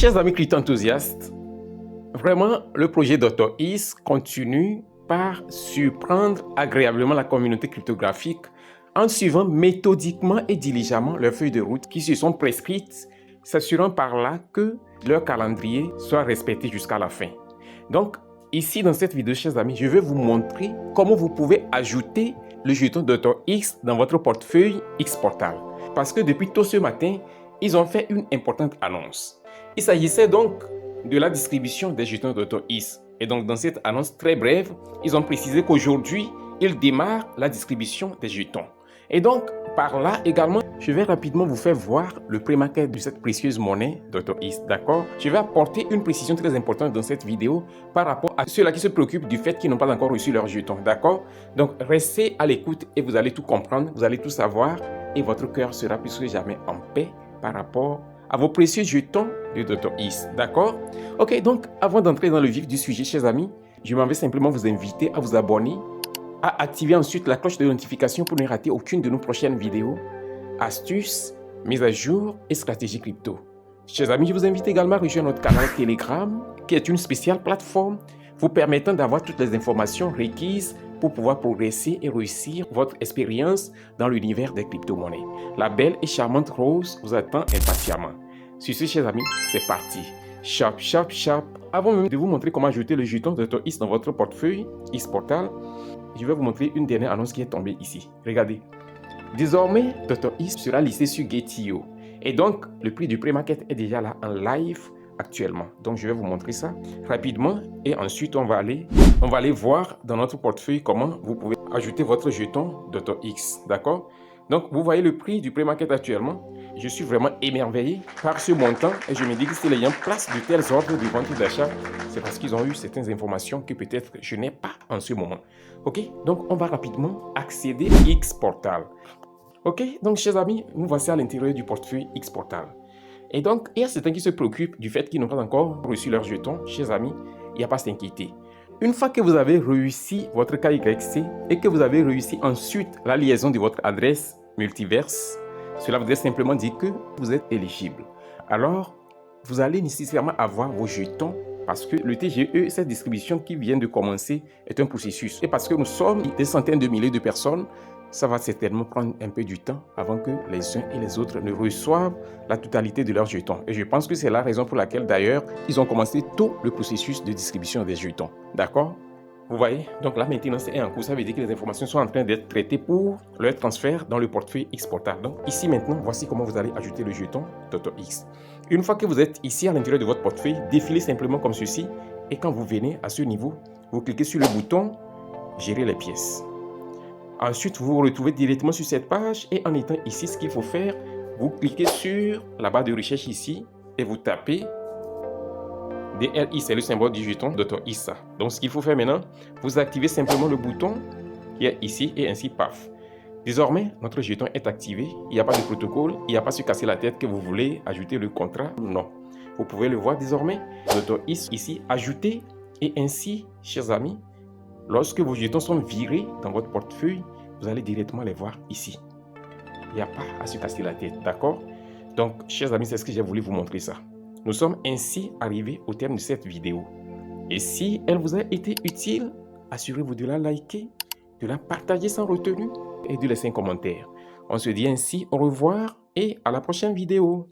Chers amis crypto-enthousiastes, vraiment le projet Dr. Is continue par surprendre agréablement la communauté cryptographique en suivant méthodiquement et diligemment leurs feuilles de route qui se sont prescrites, s'assurant par là que leur calendrier soit respecté jusqu'à la fin. Donc, ici dans cette vidéo, chers amis, je vais vous montrer comment vous pouvez ajouter le jeton Dr. X dans votre portefeuille X-Portal. Parce que depuis tôt ce matin, ils ont fait une importante annonce. Il s'agissait donc de la distribution des jetons Dr. X. Et donc dans cette annonce très brève, ils ont précisé qu'aujourd'hui, ils démarrent la distribution des jetons. Et donc, par là également, je vais rapidement vous faire voir le pré-market de cette précieuse monnaie Dr. X, d'accord? Je vais apporter une précision très importante dans cette vidéo par rapport à ceux-là qui se préoccupent du fait qu'ils n'ont pas encore reçu leurs jetons, d'accord? Donc, restez à l'écoute et vous allez tout comprendre, vous allez tout savoir et votre cœur sera plus que jamais en paix par rapport à vos précieux jetons de Dr. X, d'accord? Ok, donc avant d'entrer dans le vif du sujet, chers amis, je m'en vais simplement vous inviter à vous abonner, à activer ensuite la cloche de notification pour ne rater aucune de nos prochaines vidéos, astuces, mises à jour et stratégies crypto. Chers amis, je vous invite également à rejoindre notre canal Telegram, qui est une spéciale plateforme vous permettant d'avoir toutes les informations requises pour pouvoir progresser et réussir votre expérience dans l'univers des crypto-monnaies. La belle et charmante Rose vous attend impatiemment. Sur ce, chers amis, c'est parti. Shop, shop, shop. Avant même de vous montrer comment ajouter le jeton Dr. X dans votre portefeuille X-Portal, je vais vous montrer une dernière annonce qui est tombée ici. Regardez. Désormais, Dr. X sera listé sur Gate.io. Et donc, le prix du pré-market est déjà là en live actuellement. Donc, je vais vous montrer ça rapidement. Et ensuite, on va aller voir dans notre portefeuille comment vous pouvez ajouter votre jeton Dr. X. D'accord? Donc, vous voyez le prix du pré-market actuellement. Je suis vraiment émerveillé par ce montant. Et je me dis que si les gens placent de tels ordres de vente et d'achat, c'est parce qu'ils ont eu certaines informations que peut-être je n'ai pas en ce moment. Ok? Donc, on va rapidement accéder à X-Portal. Ok, donc chers amis, nous voici à l'intérieur du portefeuille X-Portal. Et donc, il y a certains qui se préoccupent du fait qu'ils n'ont pas encore reçu leur jeton. Chers amis, il n'y a pas à s'inquiéter. Une fois que vous avez réussi votre KYC et que vous avez réussi ensuite la liaison de votre adresse multiverse, cela voudrait simplement dire que vous êtes éligible. Alors, vous allez nécessairement avoir vos jetons parce que le TGE, cette distribution qui vient de commencer, est un processus. Et parce que nous sommes des centaines de milliers de personnes, ça va certainement prendre un peu du temps avant que les uns et les autres ne reçoivent la totalité de leurs jetons. Et je pense que c'est la raison pour laquelle, d'ailleurs, ils ont commencé tôt le processus de distribution des jetons. D'accord? Vous voyez? Donc la maintenance est en cours. Ça veut dire que les informations sont en train d'être traitées pour leur transfert dans le portefeuille X-Portal. Donc ici maintenant, voici comment vous allez ajouter le jeton Dr. X. Une fois que vous êtes ici à l'intérieur de votre portefeuille, défilez simplement comme ceci. Et quand vous venez à ce niveau, vous cliquez sur le bouton « Gérer les pièces ». Ensuite, vous vous retrouvez directement sur cette page et en étant ici, ce qu'il faut faire, vous cliquez sur la barre de recherche ici et vous tapez DRI, c'est le symbole du jeton Dr. ISA. Donc, ce qu'il faut faire maintenant, vous activez simplement le bouton qui est ici et ainsi, paf. Désormais, notre jeton est activé. Il n'y a pas de protocole, il n'y a pas à se casser la tête que vous voulez ajouter le contrat. Non. Vous pouvez le voir désormais, Dr. IS ici, ajouté et ainsi, chers amis, lorsque vos jetons sont virés dans votre portefeuille, vous allez directement les voir ici. Il n'y a pas à se casser la tête, d'accord? Donc, chers amis, c'est ce que j'ai voulu vous montrer ça. Nous sommes ainsi arrivés au terme de cette vidéo. Et si elle vous a été utile, assurez-vous de la liker, de la partager sans retenue et de laisser un commentaire. On se dit ainsi au revoir et à la prochaine vidéo.